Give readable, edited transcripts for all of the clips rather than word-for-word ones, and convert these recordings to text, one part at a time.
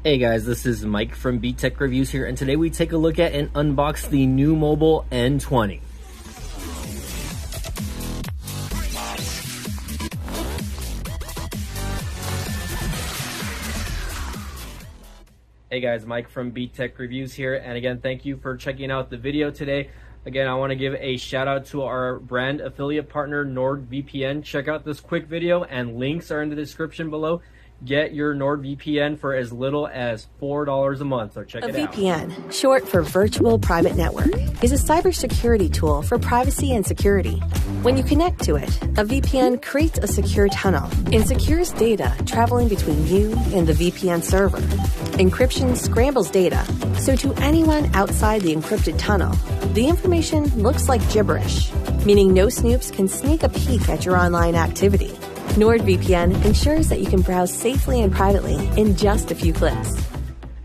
Hey guys, this is Mike from Beat Tech Reviews here, and today we take a look at and unbox the NUU Mobile N20. Hey guys, Mike from Beat Tech Reviews here, and again, thank you for checking out the video today. Again, I want to give a shout out to our brand affiliate partner, NordVPN. Check out this quick video, and links are in the description below. Get your NordVPN for as little as $4 a month, so check it out. A VPN, short for Virtual Private Network, is a cybersecurity tool for privacy and security. When you connect to it, a VPN creates a secure tunnel and secures data traveling between you and the VPN server. Encryption scrambles data, so to anyone outside the encrypted tunnel, the information looks like gibberish, meaning no snoops can sneak a peek at your online activity. NordVPN ensures that you can browse safely and privately in just a few clicks.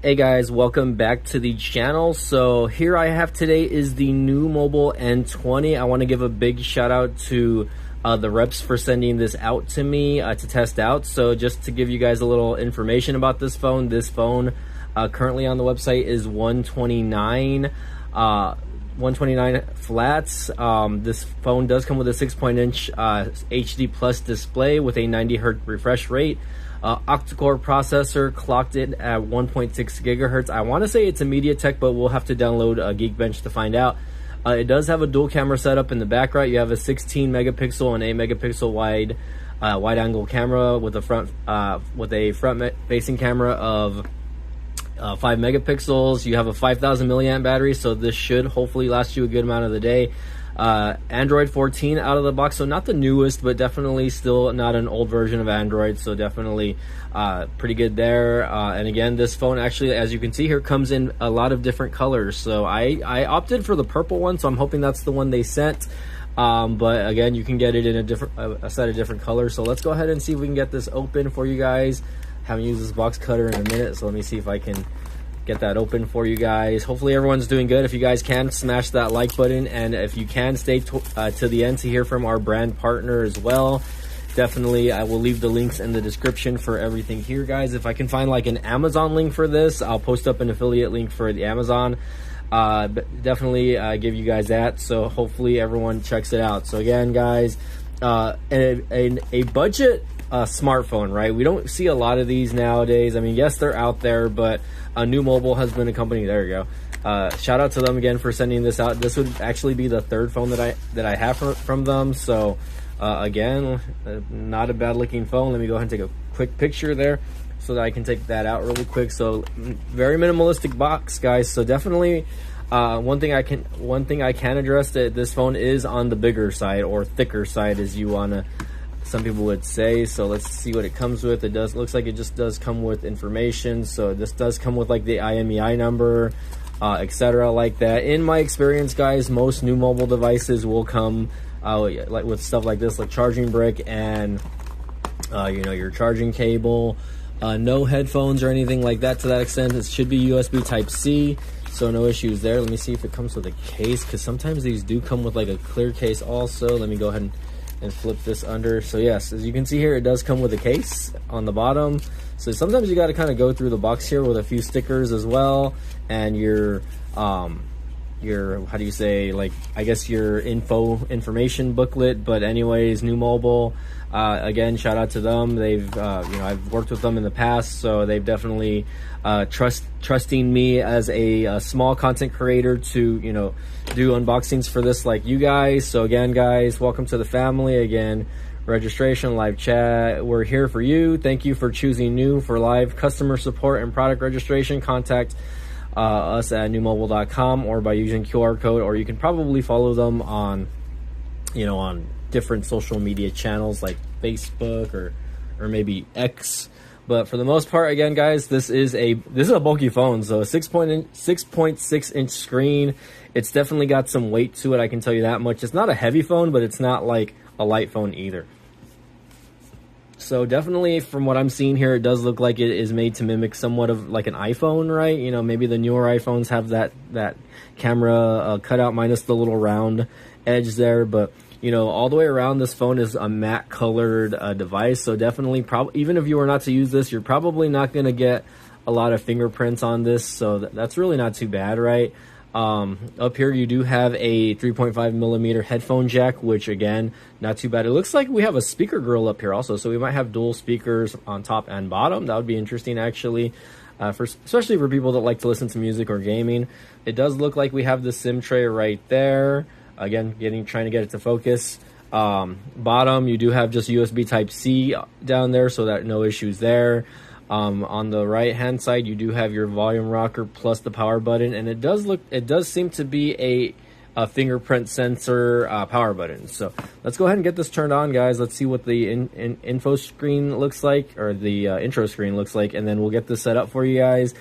Hey guys, welcome back to the channel. So here I have today is the NUU Mobile N20. I want to give a big shout out to the reps for sending this out to me to test out. So just to give you guys a little information about this phone currently on the website is $129. 129 flats. This phone does come with a 6-inch HD plus display with a 90Hz refresh rate. Octa-core processor clocked it at 1.6 gigahertz. I want to say it's a MediaTek, but we'll have to download Geekbench to find out. It does have a dual camera setup in the back right. You have a 16 megapixel and 8 megapixel wide angle camera with a front facing camera of 5 megapixels. You have a 5,000 milliamp battery, so this should hopefully last you a good amount of the day. Android 14 out of the box, so not the newest, but definitely still not an old version of Android, so definitely pretty good there. And again, this phone actually, as you can see here, comes in a lot of different colors. So I opted for the purple one, so I'm hoping that's the one they sent. But again, you can get it in a set of different colors. So let's go ahead and see if we can get this open for you guys. Haven't used this box cutter in a minute, so let me see if I can get that open for you guys. Hopefully everyone's doing good. If you guys can, smash that like button, and if you can, stay to the end to hear from our brand partner as well. Definitely, I will leave the links in the description for everything here, guys. If I can find like an Amazon link for this, I'll post up an affiliate link for the Amazon. But definitely give you guys that, so hopefully everyone checks it out. So again, guys, a budget smartphone, right? We don't see a lot of these nowadays. I mean, yes, they're out there, but NUU Mobile has been a company. There you go. Shout out to them again for sending this out. This would actually be the third phone that I have from them. So again, not a bad looking phone. Let me go ahead and take a quick picture there so that I can take that out really quick. So very minimalistic box, guys. So definitely one thing I can address, that this phone is on the bigger side, or thicker side, as you wanna, some people would say. So let's see what it comes with. It looks like it just does come with information. So this does come with like the IMEI number, etc. like that. In my experience, guys, most NUU Mobile devices will come like with stuff like this, like charging brick and your charging cable. No headphones or anything like that to that extent. It should be USB Type-C, so no issues there. Let me see if it comes with a case, because sometimes these do come with like a clear case also. Let me go ahead and flip this under. So yes, as you can see here, it does come with a case on the bottom. So sometimes you got to kind of go through the box here with a few stickers as well, and your how do you say, like, I guess your information booklet. But anyways, NUU Mobile, again, shout out to them. They've I've worked with them in the past, so they've definitely trusting me as a small content creator to do unboxings for this, like you guys. So again, guys, welcome to the family. Again, registration, live chat, we're here for you. Thank you for choosing NUU for live customer support and product registration. Contact us at nuumobile.com or by using QR code, or you can probably follow them on on different social media channels like Facebook or maybe X. But for the most part, again, guys, this is a bulky phone. So a 6.6 inch screen. It's definitely got some weight to it, I can tell you that much. It's not a heavy phone, but it's not like a light phone either. So definitely, from what I'm seeing here, it does look like it is made to mimic somewhat of like an iPhone, right? Maybe the newer iPhones have that camera cutout minus the little round edge there, but all the way around, this phone is a matte colored device. So definitely, even if you were not to use this, you're probably not going to get a lot of fingerprints on this, so that's really not too bad, right? Up here you do have a 3.5 millimeter headphone jack, which again, not too bad. It looks like we have a speaker grill up here also, so we might have dual speakers on top and bottom. That would be interesting, actually, especially for people that like to listen to music or gaming. It does look like we have the SIM tray right there. Again, trying to get it to focus. Bottom, you do have just USB Type-C down there, so that no issues there. On the right hand side, you do have your volume rocker plus the power button, and it does seem to be a fingerprint sensor power button. So let's go ahead and get this turned on, guys. Let's see what the info screen looks like, or the intro screen looks like, and then we'll get this set up for you guys.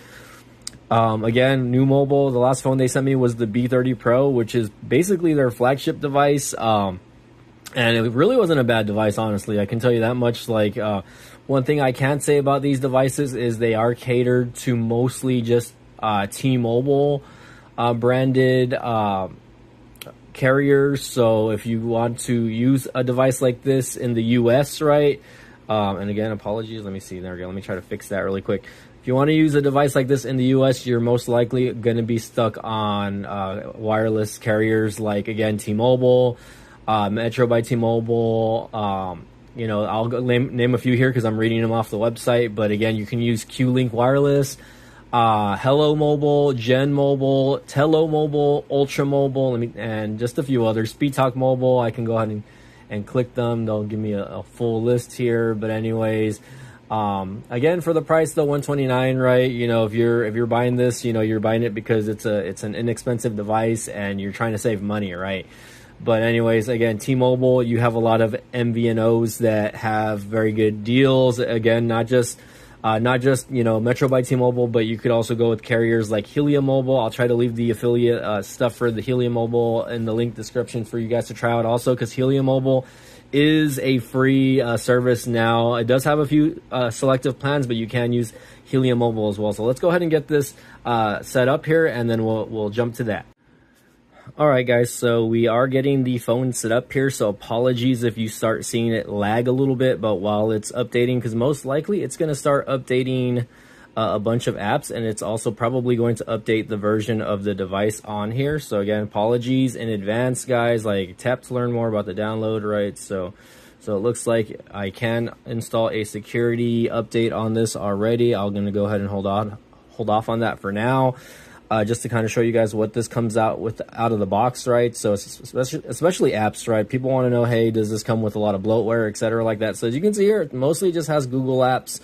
Again, NUU Mobile, the last phone they sent me was the B30 Pro, which is basically their flagship device. And it really wasn't a bad device, honestly. I can tell you that much. Like, one thing I can say about these devices is they are catered to mostly just T-Mobile branded carriers. So if you want to use a device like this in the US, right? And again, apologies. Let me see. There we go. Let me try to fix that really quick. If you want to use a device like this in the US, you're most likely going to be stuck on wireless carriers like, again, T-Mobile, Metro by T-Mobile. You know, I'll name a few here because I'm reading them off the website. But again, you can use Q-Link Wireless, Hello Mobile, Gen Mobile, Tello Mobile, Ultra Mobile, and just a few others. Speed Talk Mobile. I can go ahead and click them. They'll give me a full list here. But anyways, again, for the price though, $129, right? You know, if you're buying this, you know, you're buying it because it's an inexpensive device and you're trying to save money, right? But anyways, again, T-Mobile, you have a lot of MVNOs that have very good deals. Again, not just you know, Metro by T-Mobile, but you could also go with carriers like Helium Mobile. I'll try to leave the affiliate stuff for the Helium Mobile in the link description for you guys to try out also, because Helium Mobile is a free service now. It does have a few selective plans, but you can use Helium Mobile as well. So let's go ahead and get this set up here, and then we'll jump to that. All right, guys, so we are getting the phone set up here, so apologies if you start seeing it lag a little bit, but while it's updating, because most likely it's going to start updating a bunch of apps, and it's also probably going to update the version of the device on here. So again, apologies in advance, guys. Like, tap to learn more about the download, right? So it looks like I can install a security update on this already. I'm going to go ahead and hold off on that for now. Just to kind of show you guys what this comes out of the box, right? So especially apps, right? People want to know, hey, does this come with a lot of bloatware, etc., like that? So as you can see here, it mostly just has Google apps.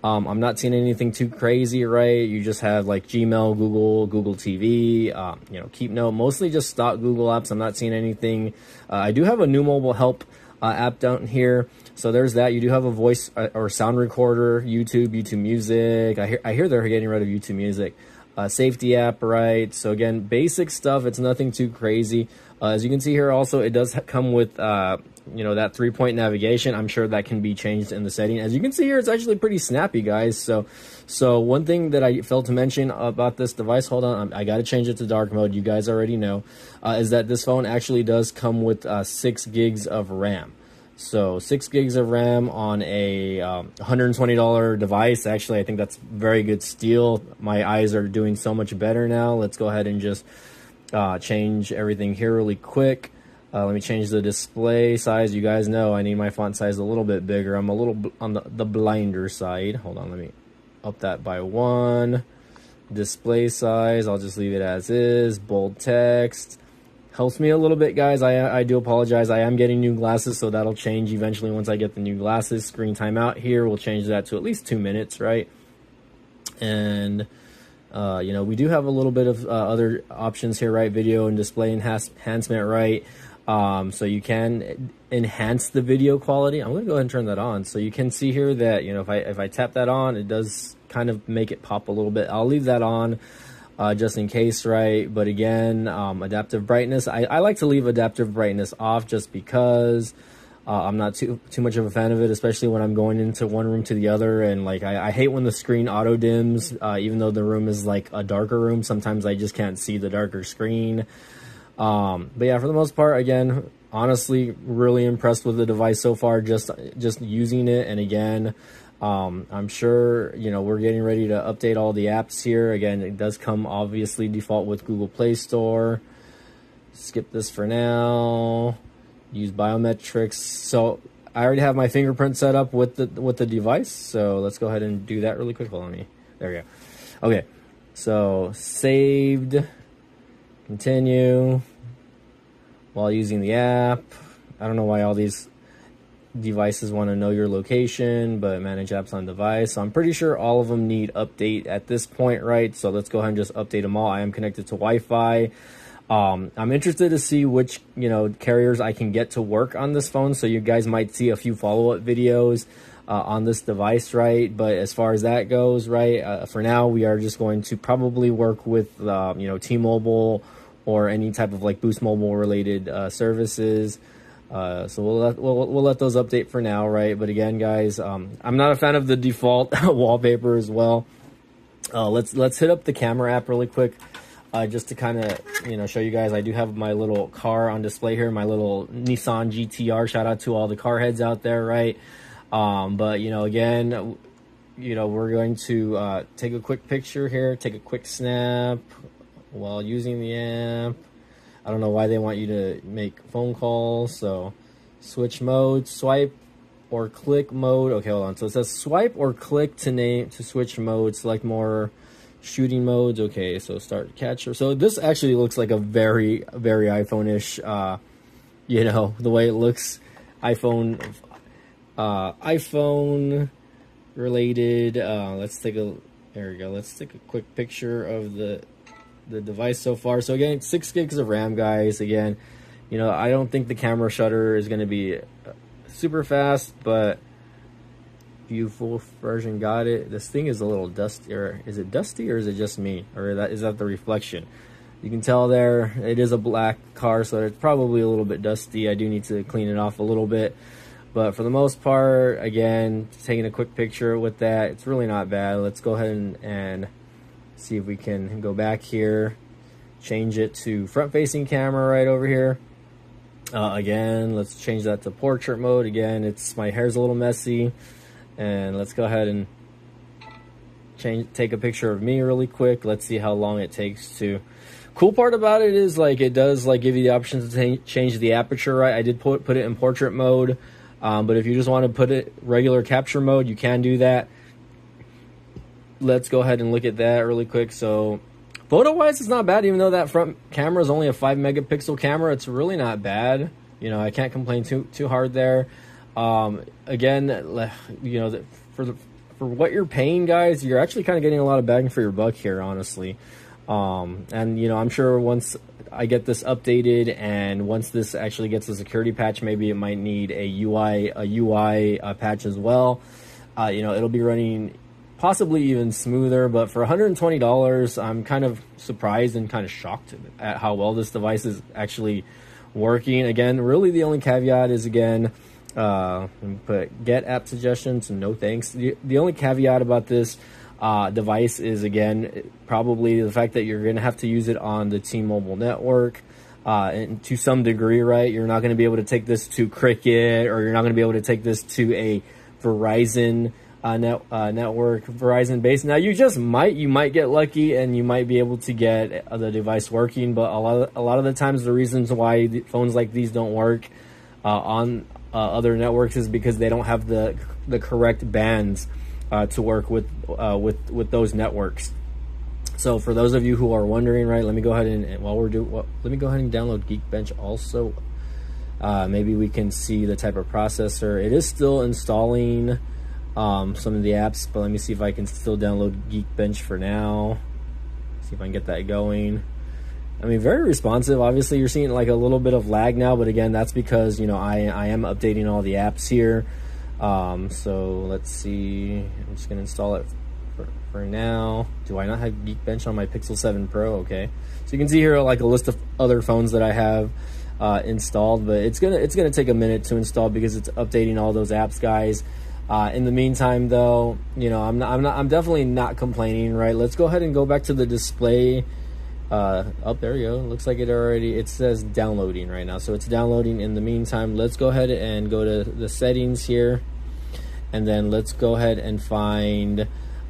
I'm not seeing anything too crazy, right? You just have like Gmail, Google TV, you know, Keep Note, mostly just stock Google apps. I'm not seeing anything. I do have a NUU Mobile Help app down here. So there's that. You do have a voice or sound recorder, YouTube Music. I hear they're getting rid of YouTube Music. Safety app, right? So again, basic stuff. It's nothing too crazy. As you can see here, also it does come with you know, that 3-point navigation. I'm sure that can be changed in the setting. As you can see here, it's actually pretty snappy, guys. So one thing that I failed to mention about this device, hold on, I got to change it to dark mode. You guys already know, is that this phone actually does come with 6 gigs of RAM. So 6 gigs of RAM on a $120 device. Actually, I think that's very good steal. My eyes are doing so much better now. Let's go ahead and just change everything here really quick. Let me change the display size. You guys know I need my font size a little bit bigger. I'm a little on the blinder side. Hold on, let me up that by 1. Display size, I'll just leave it as is. Bold text. Helps me a little bit, guys. I do apologize. I am getting new glasses, so that'll change eventually once I get the new glasses. Screen timeout here, we'll change that to at least 2 minutes, right? And you know, we do have a little bit of other options here, right? Video and display enhancement, right? So you can enhance the video quality. I'm gonna go ahead and turn that on. So you can see here that, you know, if I tap that on, it does kind of make it pop a little bit. I'll leave that on. Just in case, right? But again, adaptive brightness. I like to leave adaptive brightness off just because I'm not too much of a fan of it, especially when I'm going into one room to the other. And like, I hate when the screen auto dims, even though the room is like a darker room. Sometimes I just can't see the darker screen. But yeah, for the most part, again, honestly, really impressed with the device so far, just using it. And again, I'm sure, you know, we're getting ready to update all the apps here. Again, it does come obviously default with Google Play Store. Skip this for now. Use biometrics. So I already have my fingerprint set up with the device. So let's go ahead and do that really quick. Hold on me. There we go. Okay. So saved. Continue. While using the app. I don't know why all these devices want to know your location, but manage apps on device. So I'm pretty sure all of them need update at this point, right? So let's go ahead and just update them all. I am connected to Wi-Fi. I'm interested to see which, you know, carriers I can get to work on this phone. So you guys might see a few follow-up videos on this device, right? But as far as that goes, right, for now, we are just going to probably work with, you know, T-Mobile or any type of like Boost Mobile related services. So we'll let those update for now, right? But again, guys, I'm not a fan of the default wallpaper as well. Let's hit up the camera app really quick, just to kind of, you know, show you guys. I do have my little car on display here, my little Nissan GTR. Shout out to all the car heads out there, right? But you know, again, you know, we're going to take a quick picture here, take a quick snap while using the app. I don't know why they want you to make phone calls. So switch mode, swipe or click mode. Okay, hold on. So it says swipe or click to switch mode, select more shooting modes. Okay, so start catcher. So this actually looks like a very, very iPhone-ish, you know, the way it looks, iPhone related. Let's take a, there we go. Let's take a quick picture of the device so far. So again, 6 gigs of RAM, guys. Again, you know, I don't think the camera shutter is going to be super fast, but view full version, got it. This thing is a little dusty, or is it dusty, or is it just me, or is that the reflection? You can tell there it is a black car, so it's probably a little bit dusty. I do need to clean it off a little bit, but for the most part, again, taking a quick picture with that, it's really not bad. Let's go ahead and see if we can go back here, change it to front-facing camera right over here. Again, let's change that to portrait mode. Again, it's my hair's a little messy, and let's go ahead and take a picture of me really quick. Let's see how long it takes to. Cool part about it is like it does like give you the option to change the aperture, right? I did put it in portrait mode, but if you just want to put it regular capture mode, you can do that. Let's go ahead and look at that really quick. So photo wise, it's not bad. Even though that front camera is only a 5 megapixel camera, it's really not bad. You know, I can't complain too hard there. Again, you know, for what you're paying, guys, you're actually kind of getting a lot of bang for your buck here, honestly. And you know, I'm sure once I get this updated and once this actually gets a security patch, maybe it might need a UI patch as well. You know, it'll be running possibly even smoother, but for $120, I'm kind of surprised and kind of shocked at how well this device is actually working. Again, really the only caveat is, again, put get app suggestions, no thanks. The only caveat about this device is, again, probably the fact that you're going to have to use it on the T-Mobile network, and to some degree, right? You're not going to be able to take this to Cricket, or you're not going to be able to take this to a Verizon network, Verizon base. Now you might get lucky and you might be able to get the device working, but a lot of the times the reasons why phones like these don't work on other networks is because they don't have the correct bands to work with those networks. So for those of you who are wondering, right, let me go ahead and let me go ahead and download Geekbench also. Maybe we can see the type of processor. It is still installing some of the apps, but let me see if I can still download Geekbench for now. See if I can get that going. I mean, very responsive. Obviously, you're seeing like a little bit of lag now, but again, that's because, you know, I am updating all the apps here. So let's see. I'm just gonna install it for now. Do I not have Geekbench on my Pixel 7 Pro? Okay, so you can see here like a list of other phones that I have installed, but it's gonna take a minute to install because it's updating all those apps, guys. In the meantime, though, you know, I'm definitely not complaining, right? Let's go ahead and go back to the display. Oh, there you go. Looks like it says downloading right now, so it's downloading. In the meantime, let's go ahead and go to the settings here, And then let's go ahead and find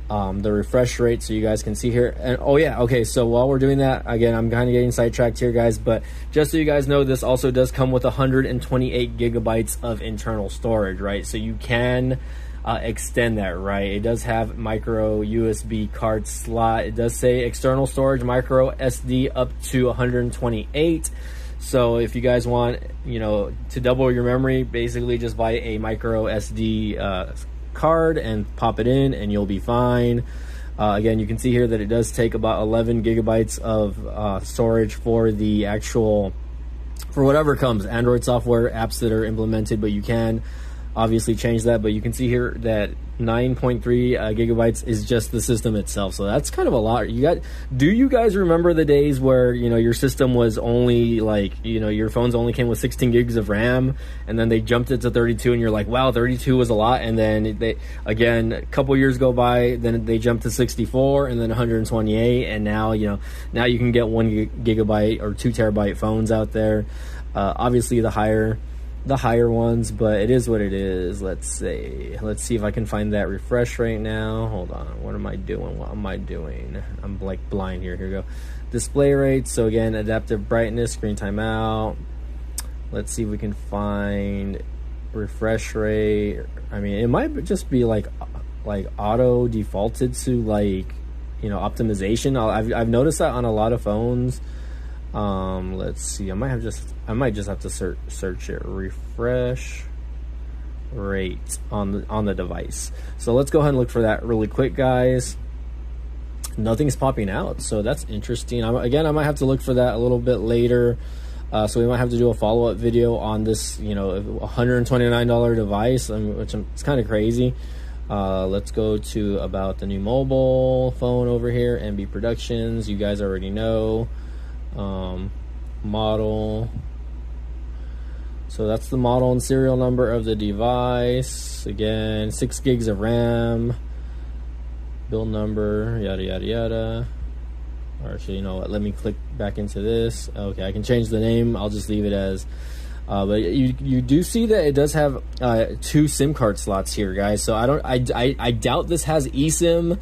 the refresh rate so you guys can see here. And oh yeah, okay, so while we're doing that, again, I'm kind of getting sidetracked here, guys, but just so you guys know, this also does come with 128 gigabytes of internal storage, right? So you can extend that, right? It does have micro USB card slot. It does say external storage micro SD up to 128. So if you guys want, you know, to double your memory, basically just buy a micro SD card and pop it in and you'll be fine. Again, you can see here that it does take about 11 gigabytes of storage for the actual, for whatever comes, Android software, apps that are implemented, but you can obviously change that. But you can see here that 9.3 gigabytes is just the system itself, so that's kind of a lot. Do you guys remember the days where, you know, your system was only like, you know, your phones only came with 16 gigs of RAM, and then they jumped it to 32 and you're like, wow, 32 was a lot, and then they, again, a couple years go by, then they jumped to 64 and then 128, and now, you know, now you can get 1 gigabyte or 2 terabyte phones out there. Obviously the higher ones, but it is what it is. Let's see if I can find that refresh right now. Hold on, what am I doing? I'm like blind here. Here we go. Display rate. So again, adaptive brightness, screen timeout. Let's see if we can find refresh rate. I mean, it might just be like auto defaulted to, like, you know, optimization. I've noticed that on a lot of phones. Let's see, I might just have to search it, refresh rate on the device. So let's go ahead and look for that really quick, guys. Nothing's popping out, so that's interesting. Again, I might have to look for that a little bit later. So we might have to do a follow-up video on this, you know, $129 device, which it's kind of crazy. Let's go to about the new mobile phone over here, MB Productions. You guys already know. Model, so that's the model and serial number of the device. Again, 6 gigs of RAM, build number, yada yada yada. Or actually, you know what, let me click back into this. Okay, I can change the name, I'll just leave it as but you do see that it does have 2 SIM card slots here, guys. So I doubt this has eSIM,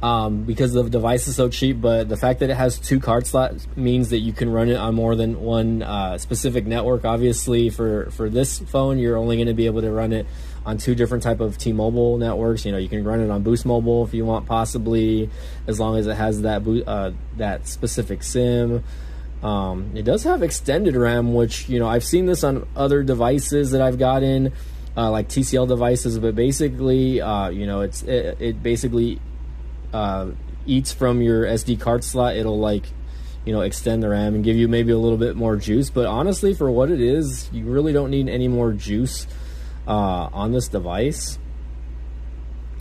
because the device is so cheap, but the fact that it has 2 card slots means that you can run it on more than one specific network. Obviously, for this phone, you're only going to be able to run it on 2 different type of T-Mobile networks. You know, you can run it on Boost Mobile if you want, possibly, as long as it has that specific SIM. It does have extended RAM, which, you know, I've seen this on other devices that I've gotten, like TCL devices, but basically, you know, it basically eats from your SD card slot. It'll, like, you know, extend the RAM and give you maybe a little bit more juice, but honestly, for what it is, you really don't need any more juice on this device,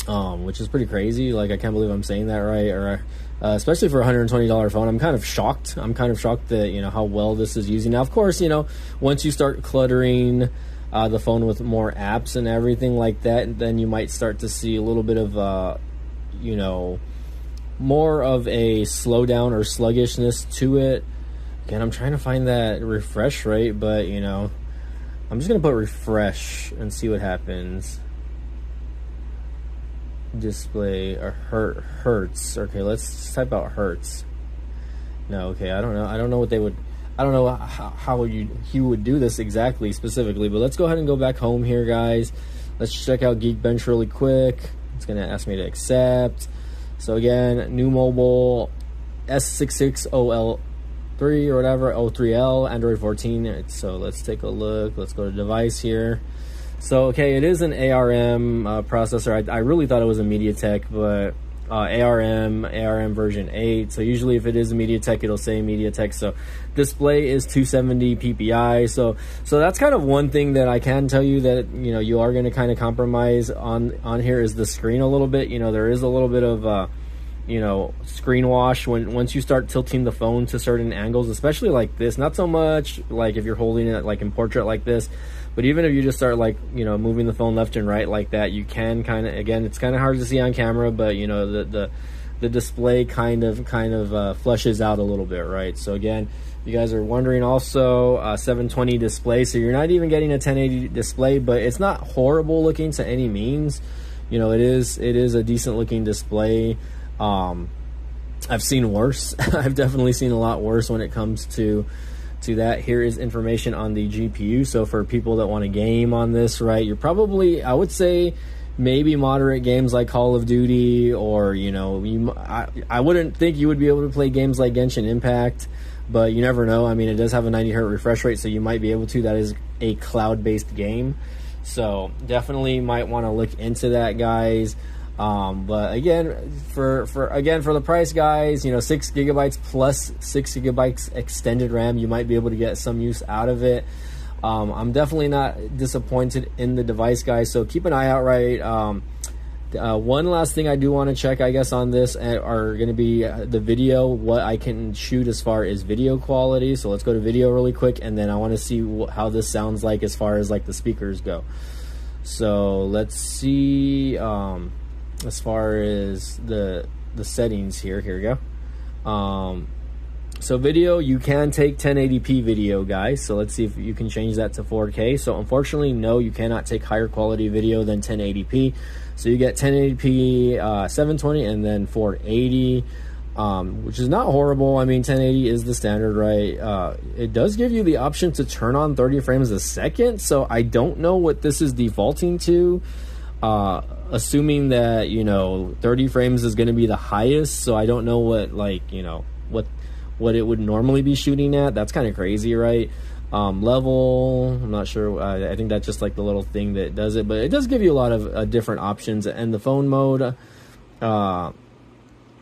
which is pretty crazy. Like, I can't believe I'm saying that right, or especially for a $120 phone. I'm kind of shocked that, you know, how well this is using. Now, of course, you know, once you start cluttering the phone with more apps and everything like that, then you might start to see a little bit of you know, more of a slowdown or sluggishness to it. Again, I'm trying to find that refresh rate, but, you know, I'm just gonna put refresh and see what happens. Display or hertz. Okay, let's type out hertz. No, okay, I don't know what they would, I don't know how he would do this exactly specifically, but let's go ahead and go back home here, guys. Let's check out Geekbench really quick. It's going to ask me to accept. So again, new mobile, S61NUU or whatever, 03L, Android 14. So let's take a look. Let's go to device here. So, okay, it is an ARM processor. I really thought it was a MediaTek, but ARM version 8. So usually if it is a MediaTek, it'll say MediaTek. So display is 270 PPI. So that's kind of one thing that I can tell you that, you know, you are going to kind of compromise on here is the screen a little bit. You know, there is a little bit of you know, screen wash once you start tilting the phone to certain angles, especially like this. Not so much like if you're holding it like in portrait like this, but even if you just start, like, you know, moving the phone left and right like that, you can kind of, again, it's kind of hard to see on camera, but, you know, the display kind of flushes out a little bit, right? So again, you guys are wondering also, 720 display, so you're not even getting a 1080 display, but it's not horrible looking to any means. you know, it is a decent looking display. I've seen worse. I've definitely seen a lot worse when it comes to that. Here is information on the GPU. So for people that want to game on this, right, you're probably, I would say, maybe moderate games like Call of Duty, or, you know, I wouldn't think you would be able to play games like Genshin Impact, but you never know. I mean, it does have a 90 hertz refresh rate, so you might be able to. That is a cloud-based game, so definitely might want to look into that, guys. But again, for the price, guys, you know, 6 gigabytes plus 6 gigabytes extended RAM, you might be able to get some use out of it. I'm definitely not disappointed in the device, guys, so keep an eye out, right? One last thing I do want to check, I guess, on this are going to be the video, what I can shoot as far as video quality. So let's go to video really quick, and then I want to see how this sounds like as far as like the speakers go. So let's see, as far as the settings here we go. So video, you can take 1080p video, guys, so let's see if you can change that to 4K. So unfortunately, no, you cannot take higher quality video than 1080p. So you get 1080p, 720, and then 480, which is not horrible. I mean, 1080 is the standard, right? It does give you the option to turn on 30 frames a second, so I don't know what this is defaulting to. Assuming that, you know, 30 frames is going to be the highest, so I don't know what, like, you know, what it would normally be shooting at. That's kind of crazy, right? Level, I'm not sure. I think that's just like the little thing that does it, but it does give you a lot of different options. And the phone mode,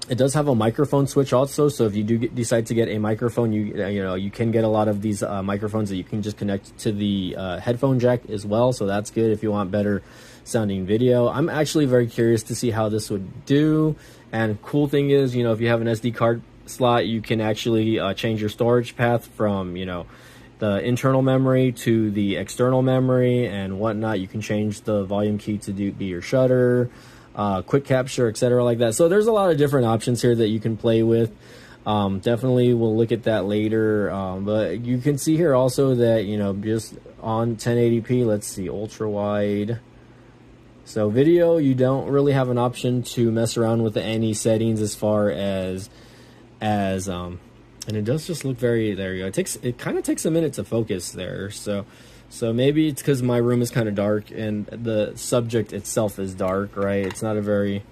it does have a microphone switch also, so if you do decide to get a microphone, you know, you can get a lot of these microphones that you can just connect to the headphone jack as well, so that's good if you want better sounding video. I'm actually very curious to see how this would do. And cool thing is, you know, if you have an SD card slot, you can actually change your storage path from, you know, the internal memory to the external memory and whatnot. You can change the volume key to be your shutter, quick capture, etc., like that. So there's a lot of different options here that you can play with. Definitely we'll look at that later, but you can see here also that, you know, just on 1080p, let's see, ultra wide. So video, you don't really have an option to mess around with any settings as far as and it does just look very, there you go. It kind of takes a minute to focus there. So maybe it's because my room is kind of dark and the subject itself is dark, right? It's not a very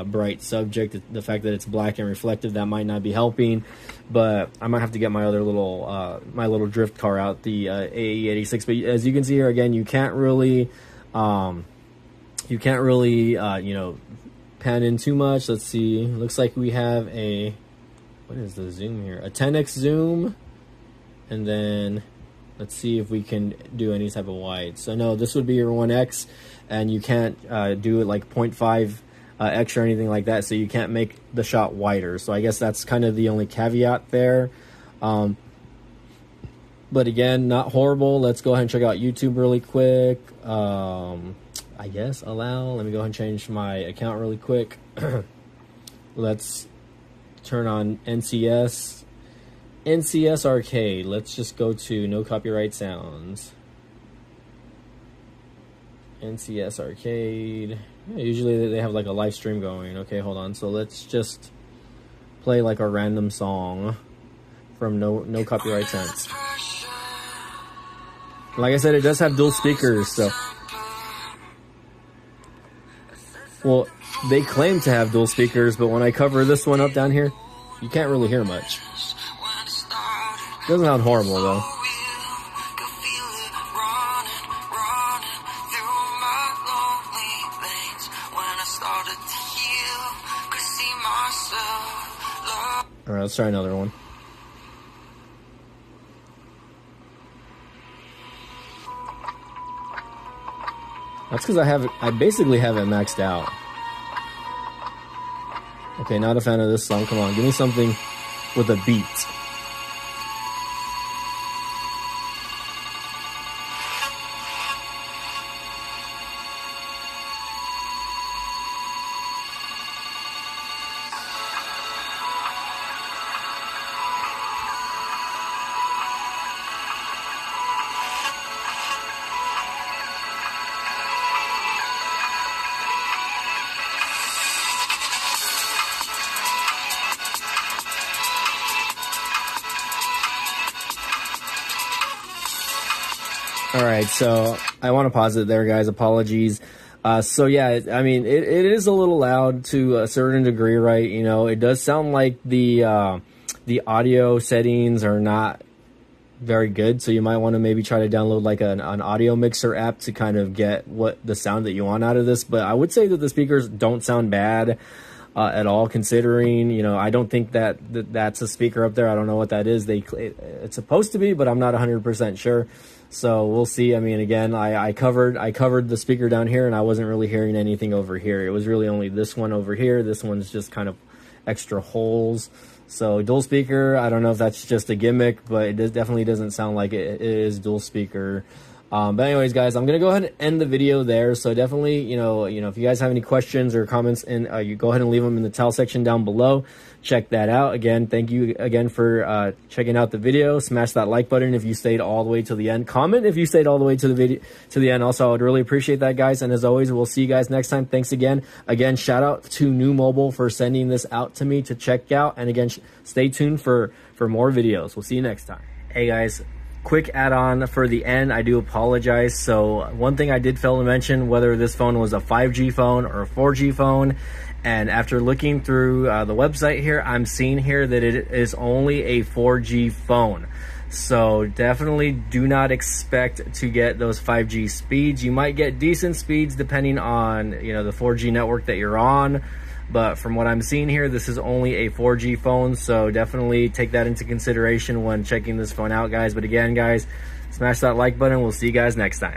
bright subject. The fact that it's black and reflective, that might not be helping, but I might have to get my other little my little drift car out, the AE86. But as you can see here, again, you can't really you know, pan in too much. Let's see, looks like we have a, what is the zoom here, a 10x zoom, and then let's see if we can do any type of wide. So no, this would be your 1x, and you can't do it like 0.5 x or anything like that, so you can't make the shot wider. So I guess that's kind of the only caveat there. But again, not horrible. Let's go ahead and check out YouTube really quick. I guess allow. Let me go ahead and change my account really quick. Let's turn on NCS Arcade. Let's just go to no copyright sounds. NCS Arcade. Yeah, usually they have like a live stream going. Okay, hold on. So let's just play like a random song from no copyright sounds. Like I said, it does have dual speakers, so. Well, they claim to have dual speakers, but when I cover this one up down here, you can't really hear much. Doesn't sound horrible, though. Alright, let's try another one. That's because I basically have it maxed out. Okay, not a fan of this song. Come on, give me something with a beat. All right, so I want to pause it there, guys. Apologies. So yeah, I mean, it is a little loud to a certain degree, right? You know, it does sound like the audio settings are not very good, so you might want to maybe try to download like an audio mixer app to kind of get what the sound that you want out of this. But I would say that the speakers don't sound bad at all, considering, you know, I don't think that's a speaker up there. I don't know what that is. It's supposed to be, but I'm not 100% sure. So we'll see. I mean, again, I covered the speaker down here, and I wasn't really hearing anything over here. It was really only this one over here. This one's just kind of extra holes. So dual speaker, I don't know if that's just a gimmick, but it definitely doesn't sound like it is dual speaker. But anyways, guys, I'm gonna go ahead and end the video there. So definitely, you know, if you guys have any questions or comments, and you go ahead and leave them in the tell section down below. Check that out. Again, thank you again for checking out the video. Smash that like button if you stayed all the way to the end. Comment if you stayed all the way to the video to the end. Also, I would really appreciate that, guys. And as always, we'll see you guys next time. Thanks again. Again, shout out to NUU Mobile for sending this out to me to check out. And again, stay tuned for more videos. We'll see you next time. Hey guys, quick add-on for the end. I do apologize. So one thing I did fail to mention, whether this phone was a 5G phone or a 4G phone, and after looking through the website here, I'm seeing here that it is only a 4G phone. So definitely do not expect to get those 5G speeds. You might get decent speeds depending on, you know, the 4G network that you're on. But from what I'm seeing here, this is only a 4G phone, so definitely take that into consideration when checking this phone out, guys. But again, guys, smash that like button. We'll see you guys next time.